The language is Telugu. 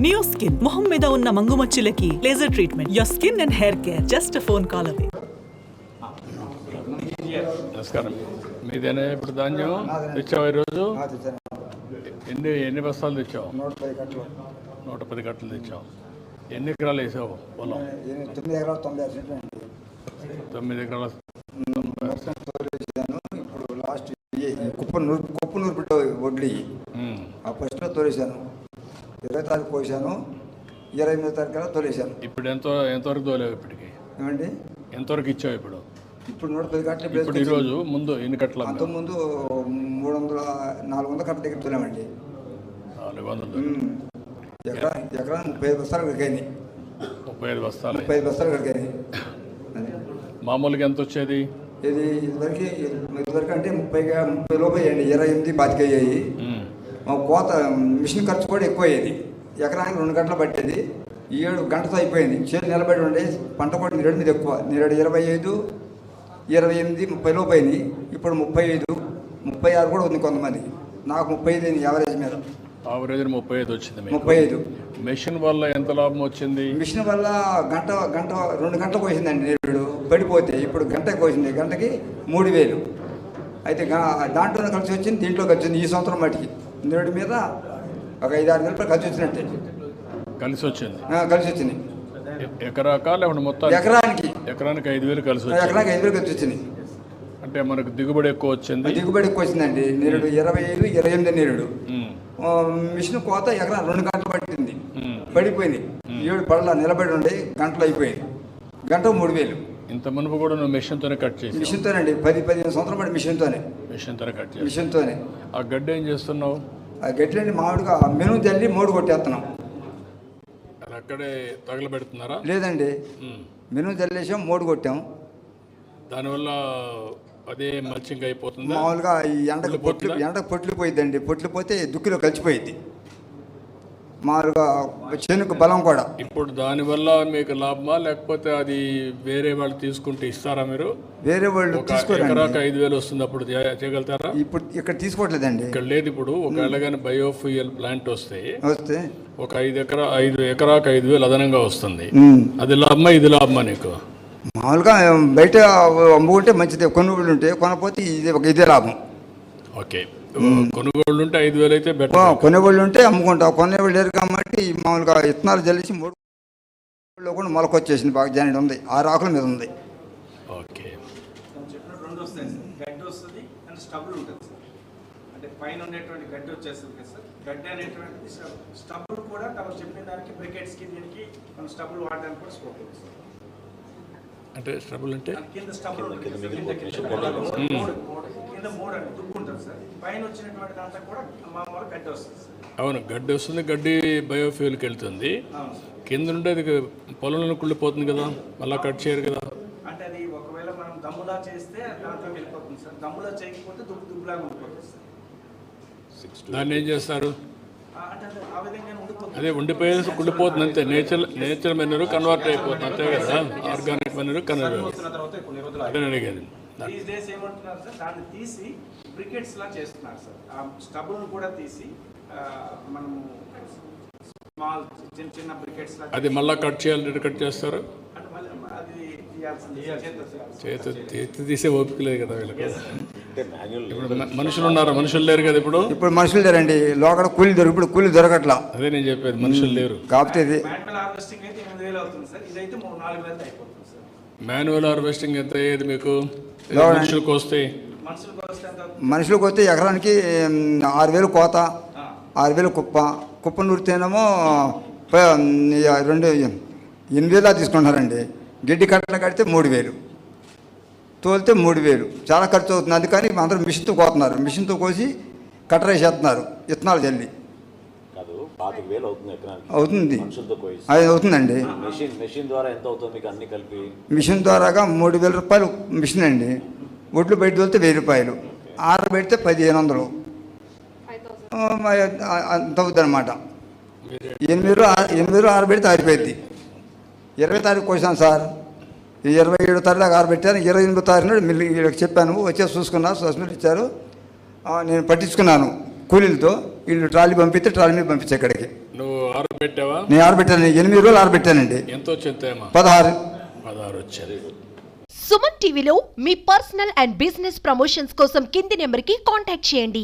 నియో స్కిన్ మొహం మీద ఉన్న మంగుమచ్చులకి laser treatment. Your skin and hair care just a phone call away. నమస్కారం. మీదేనా ఇప్పుడు ధాన్యం తెచ్చావు ఈరోజు? ఎన్ని బస్తాలు తెచ్చావు? 110 కట్టలు తెచ్చావు. ఎన్ని ఎకరాలు వేసావు పొలం? 9 ఎకరాలు 96 సెంట్లు అండి. 9 ఎకరాల. ఇప్పుడు లాస్ట్ కుప్పనూరు బిడ్డ వడ్లు ఆ ఫస్ట్లో తోలేశాను. 20 తారీఖు కోసాను, 28 తారీఖు తోలేశాను. ఇప్పుడు ఎంతవరకు తోలేవు? ఇప్పటికి ఏమండి ఎంతవరకు ఇచ్చావు? ఇప్పుడు 110 కట్టలు. ఇప్పుడు ఈరోజు ముందు ఎన్ని కట్టలు? అంతకుముందు 400 కట్టల దగ్గర తోలామండి. 400. ఎకరానికి 35 బస్తాలు కడిగాయి. 35 బస్తాలు. 35 బస్తాలు కడిగాయి. మామూలుగా ఎంత వచ్చేది? ఇది ఇదివరకు అంటే 30 లోపు అయ్యండి. 28 25 అయ్యాయి. మా కోత మిషన్ ఖర్చు కూడా ఎక్కువ అయ్యేది. ఎకరానికి 2 గంటలు పట్టేది. 7 గంటతో అయిపోయింది. చేతి నిలబడి ఉండే పంట కూడా నీరు మీద ఎక్కువ. నీరు 25, 28, 30 లోపు అయింది. ఇప్పుడు 35, 36 కూడా ఉంది కొంతమంది. నాకు 35 అయింది యావరేజ్ మీద. ఆవరేజ్ 35 వచ్చింది. 35. మెషిన్ వల్ల ఎంత లాభం వచ్చింది? మిషన్ వల్ల గంట 2 గంటలు కోసిందండి నీరుడు పడిపోతే. ఇప్పుడు గంట కోసింది. గంటకి 3000. అయితే దాంట్లోనే కలిసి వచ్చింది, దీంట్లో కలిసి వచ్చింది. ఈ సంవత్సరం మటుకి నీరుడు మీద ఒక 5-6 వేల రూపాయలు కలిసి వచ్చినట్టే. కలిసి వచ్చింది. ఎకరాకా లేకుంటే మొత్తం? ఎకరానికి 5,000 కలిసి వచ్చింది. ఎకరానికి 5,000 కలిసి వచ్చింది. అంటే మనకు దిగుబడి ఎక్కువ వచ్చింది. దిగుబడి ఎక్కువ వచ్చిందండి. నీరుడు 25, 28 నీరుడు. మిషన్ కోత ఎకరా 2 గంటలు పట్టింది. పడిపోయింది. 7 పడల నిలబడి ఉండి గంటలు అయిపోయింది. గంట 3000. ఇంత మునుపు కూడా నువ్వు మిషన్తోనే కట్ చేసి? మిషన్తోనండి. 10-15 సంవత్సరాలు పడి మిషన్తోనే కట్ చేసి. మిషన్తోనే. ఆ గడ్డ ఏం చేస్తున్నావు? ఆ గడ్డలండి మామిడిగా మెను తల్లి మోడు కొట్టేస్తున్నాం. అక్కడే తగలబెడుతున్నారా? లేదండి, మెను చల్లేసాం, మోడు కొట్టాం. దానివల్ల అదే మల్చింగ్ అయిపోతుంది. మామూలుగా ఈ ఎండకు పొట్లు పోయిద్దండి. పొట్లు పోతే దుక్కిలో కలిసిపోయిద్ది. మామూలుగా చెనుకు బలం కూడా. ఇప్పుడు దానివల్ల మీకు లాభమా లేకపోతే అది వేరే వాళ్ళు తీసుకుంటే ఇస్తారా మీరు? వేరే వాళ్ళు ఎకరాకు 5,000 వస్తుంది, అప్పుడు చేయగలుగుతారా? ఇప్పుడు ఇక్కడ తీసుకోవట్లేదండి. ఇక్కడ లేదు. ఇప్పుడు ఒకవేళ కానీ బయోఫ్యూయల్ ప్లాంట్ వస్తే ఒక 5 ఎకరాకు 5,000 అదనంగా వస్తుంది. అది లాభమా ఇది లాభమా నీకు? మామూలుగా బయట అమ్ముకుంటే మంచిదే. కొనుగోళ్ళు ఉంటే కొనపోతే ఇదే లాభం. ఓకే, కొనుగోళ్ళు ఉంటే 5,000 అయితే బెటర్. కొనుగోళ్ళు ఉంటే అమ్ముకుంటాం. కొనేవాళ్ళు లేరు కాబట్టి మామూలుగా విత్తనాలు జల్లిసి 3 కూడా మొలకొచ్చేసింది. బాగా జాయిన్ ఉంది. 6 ఆకుల మీద ఉంది. ఓకే, రెండు వస్తాయి సార్. గడ్డి వస్తుంది అండ్ స్టబుల్ ఉంటుంది సార్. అంటే పైన ఉండేటువంటి గడ్డి వచ్చేస్తుంది కదా సార్. గడ్డి అనేటువంటిది స్టబుల్ కూడా తమ చెప్పిన దానికి బ్రికెట్స్కి దీనికి మనం స్టబుల్ వాడడానికి కూడా స్కోప్ ఉంది సార్. అంటే స్టబుల్ అంటే కింద స్టబుల్ కింద 3 అని దుక్కుంటుంది సార్. పైన వచ్చినటువంటి దాంట్లో కూడా మామూలుగా గడ్డి వస్తుంది సార్. అవును, గడ్డి వస్తుంది. గడ్డి బయోఫ్యూల్కి వెళ్తుంది. కింద నుండి అది పొలంలో కుళ్ళిపోతుంది కదా, మళ్ళీ కట్ చేయరు కదా. అంటే అది ఒకవేళ మనం దమ్ములా చేస్తే దాంట్లోకి వెళ్ళిపోతుంది సార్. దమ్ములా చేయకపోతే దుబ్బులాగా ఉండిపోతుంది సార్. దాన్ని ఏం చేస్తారు? అంటే ఆ విధంగా అదే ఉండిపోయేసి కుళ్ళిపోతుంది అంతే. నేచర్ మెనూరు కన్వర్ట్ అయిపోతుంది అంతే కదా. Organic manure convert. అదే అడిగేది. దీస్ డేస్ ఏమంటున్నారు సార్, దాన్ని తీసి బ్రికెట్స్ లా చేస్తున్నారు సార్. ఆ స్టబుల్ కూడా తీసి మనము స్మాల్ చిన్న బ్రికెట్స్ లా. అది మళ్ళీ కట్ చేయాలి. కట్ చేస్తారు. అంటే మళ్ళీ అది చేతి తీసే ఓపిక లేదు కదా వీళ్ళకి. ఇప్పుడు మనుషులు ఉన్నారు, మనుషులు లేరు కదా. ఇప్పుడు మనుషులు లేరండి. లోకడ కూలి ఇప్పుడు కూలి దొరకట్లా. అదే నేను చెప్పేది, మనుషులు లేరు. కాకపోతే ఇది మాన్యువల్ హార్వెస్టింగ్ అయితే 8,000 అవుతుంది సార్. ఇదైతే 3-4,000 అయిపోతుంది సార్. మాన్యువల్ హార్వెస్టింగ్ ఎంత అయ్యేది మీకు? మనుషులకు వస్తే మనుషులకు వస్తే ఎకరానికి 6,000 కోత, 6,000 కుప్ప నూరితేనేమో 8,000 తీసుకుంటారండి. గిడ్డి కట్టలు కడితే 3,000, తోలితే 3,000. చాలా ఖర్చు అవుతుంది. అందుకని అందరూ మిషన్తో కోతున్నారు. మిషన్తో కోసి కట్టర వేసేస్తున్నారు విత్తనాలు చల్లి. అవుతుంది, అది అవుతుందండి. మిషన్ ద్వారాగా 3,000 రూపాయలు మిషన్ అండి. ఒడ్లు బయట తోలితే 1,000 రూపాయలు, ఆరబెడితే 1,500 అంత అవుతుంది అనమాట. 8 ఆరబెడితే ఆరిపోయింది. 20 తారీఖు కోసాను సార్. 27 తారీఖు ఆరబెట్టాను. 28 తారీఖు నాడు వీళ్ళకి చెప్పాను. వచ్చేసి చూసుకున్నారు, సస్మిల్ ఇచ్చారు. నేను పట్టించుకున్నాను కూలీలతో. వీళ్ళు ట్రాలీ పంపిస్తే ట్రాలీ మీద పంపించే ఇక్కడికి. నువ్వు ఆరబెట్టావా? నేను ఆరబెట్టాను, 8 రోజులు ఆరబెట్టానండి. ఎంత వచ్చింది తేమ? 16 వచ్చేది. సుమన్ టీవీలో మీ పర్సనల్ అండ్ బిజినెస్ ప్రమోషన్స్ కోసం కింది నెంబర్కి కాంటాక్ట్ చేయండి.